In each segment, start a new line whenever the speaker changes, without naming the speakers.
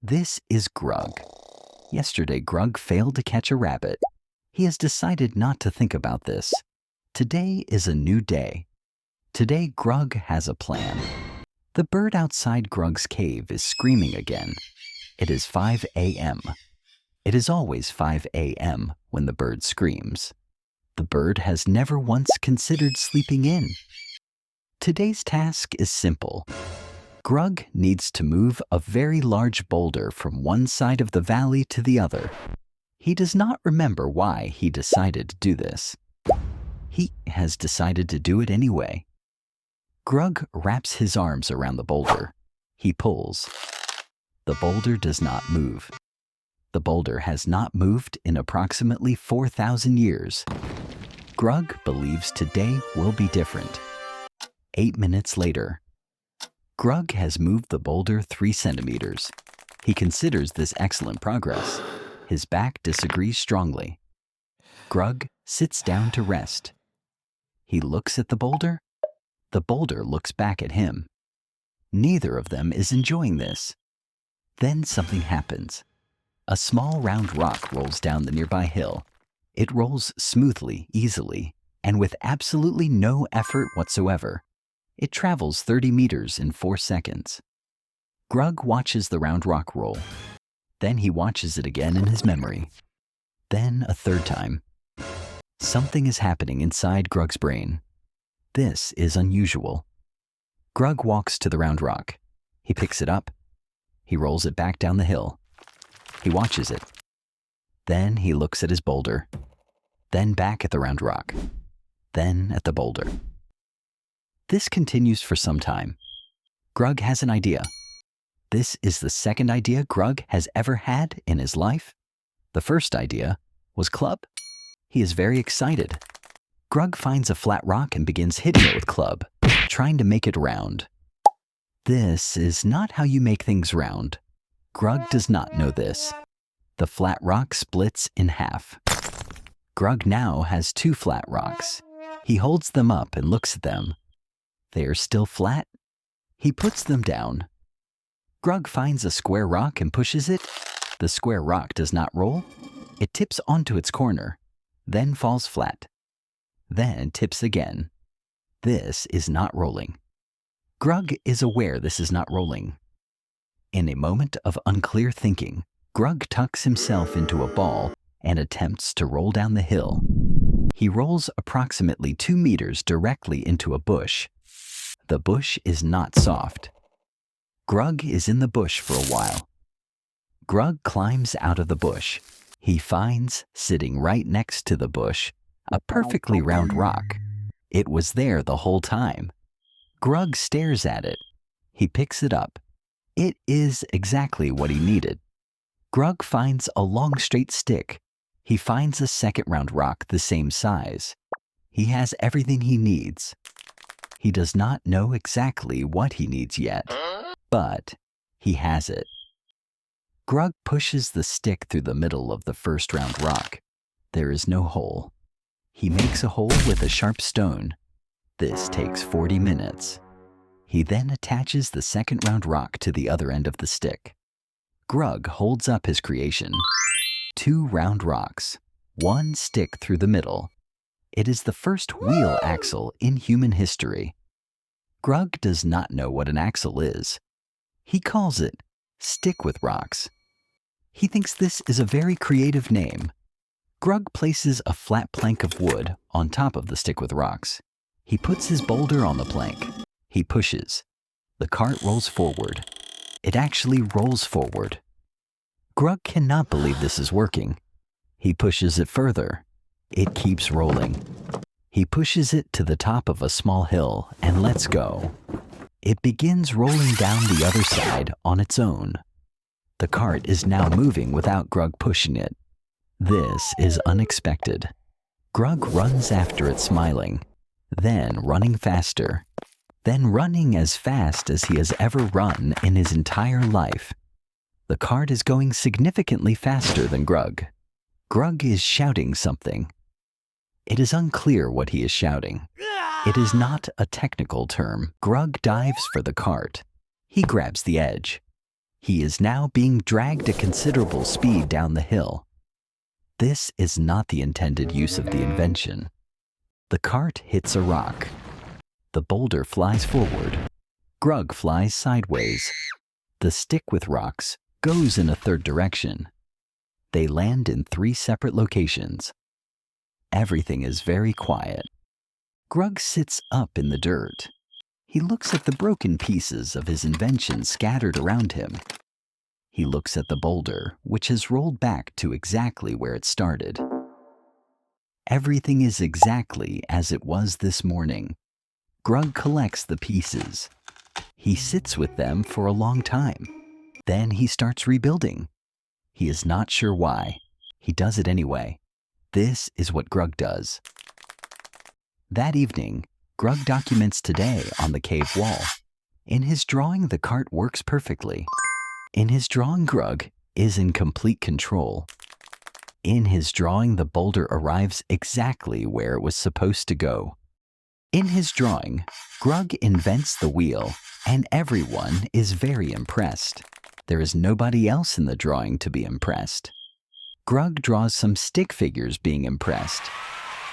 This is Grug. Yesterday, Grug failed to catch a rabbit. He has decided not to think about this. Today is a new day. Today, Grug has a plan. The bird outside Grug's cave is screaming again. It is 5 a.m. It is always 5 a.m. when the bird screams. The bird has never once considered sleeping in. Today's task is simple. Grug needs to move a very large boulder from one side of the valley to the other. He does not remember why he decided to do this. He has decided to do it anyway. Grug wraps his arms around the boulder. He pulls. The boulder does not move. The boulder has not moved in approximately 4,000 years. Grug believes today will be different. 8 minutes later, Grug has moved the boulder 3 centimeters. He considers this excellent progress. His back disagrees strongly. Grug sits down to rest. He looks at the boulder. The boulder looks back at him. Neither of them is enjoying this. Then something happens. A small round rock rolls down the nearby hill. It rolls smoothly, easily, and with absolutely no effort whatsoever. It travels 30 meters in 4 seconds. Grug watches the round rock roll. Then he watches it again in his memory. Then a third time. Something is happening inside Grug's brain. This is unusual. Grug walks to the round rock. He picks it up. He rolls it back down the hill. He watches it. Then he looks at his boulder. Then back at the round rock. Then at the boulder. This continues for some time. Grug has an idea. This is the second idea Grug has ever had in his life. The first idea was club. He is very excited. Grug finds a flat rock and begins hitting it with club, trying to make it round. This is not how you make things round. Grug does not know this. The flat rock splits in half. Grug now has 2 flat rocks. He holds them up and looks at them. They are still flat. He puts them down. Grug finds a square rock and pushes it. The square rock does not roll. It tips onto its corner, then falls flat. Then tips again. This is not rolling. Grug is aware this is not rolling. In a moment of unclear thinking, Grug tucks himself into a ball and attempts to roll down the hill. He rolls approximately 2 meters directly into a bush. The bush is not soft. Grug is in the bush for a while. Grug climbs out of the bush. He finds, sitting right next to the bush, a perfectly round rock. It was there the whole time. Grug stares at it. He picks it up. It is exactly what he needed. Grug finds a long straight stick. He finds a second round rock the same size. He has everything he needs. He does not know exactly what he needs yet, but he has it. Grug pushes the stick through the middle of the first round rock. There is no hole. He makes a hole with a sharp stone. This takes 40 minutes. He then attaches the second round rock to the other end of the stick. Grug holds up his creation. 2 round rocks, 1 stick through the middle. It is the first wheel axle in human history. Grug does not know what an axle is. He calls it stick with rocks. He thinks this is a very creative name. Grug places a flat plank of wood on top of the stick with rocks. He puts his boulder on the plank. He pushes. The cart rolls forward. It actually rolls forward. Grug cannot believe this is working. He pushes it further. It keeps rolling. He pushes it to the top of a small hill and lets go. It begins rolling down the other side on its own. The cart is now moving without Grug pushing it. This is unexpected. Grug runs after it smiling, then running faster, then running as fast as he has ever run in his entire life. The cart is going significantly faster than Grug. Grug is shouting something. It is unclear what he is shouting. It is not a technical term. Grug dives for the cart. He grabs the edge. He is now being dragged at considerable speed down the hill. This is not the intended use of the invention. The cart hits a rock. The boulder flies forward. Grug flies sideways. The stick with rocks goes in a third direction. They land in 3 separate locations. Everything is very quiet. Grug sits up in the dirt. He looks at the broken pieces of his invention scattered around him. He looks at the boulder, which has rolled back to exactly where it started. Everything is exactly as it was this morning. Grug collects the pieces. He sits with them for a long time. Then he starts rebuilding. He is not sure why. He does it anyway. This is what Grug does. That evening, Grug documents today on the cave wall. In his drawing, the cart works perfectly. In his drawing, Grug is in complete control. In his drawing, the boulder arrives exactly where it was supposed to go. In his drawing, Grug invents the wheel, and everyone is very impressed. There is nobody else in the drawing to be impressed. Grug draws some stick figures being impressed.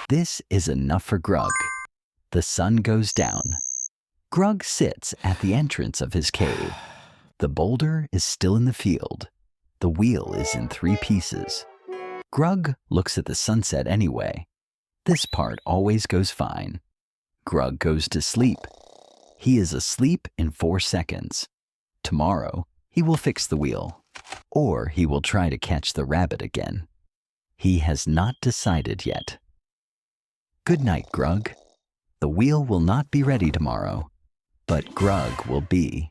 This is enough for Grug. The sun goes down. Grug sits at the entrance of his cave. The boulder is still in the field. The wheel is in 3 pieces. Grug looks at the sunset anyway. This part always goes fine. Grug goes to sleep. He is asleep in 4 seconds. Tomorrow, he will fix the wheel. Or he will try to catch the rabbit again. He has not decided yet. Good night, Grug. The wheel will not be ready tomorrow, but Grug will be.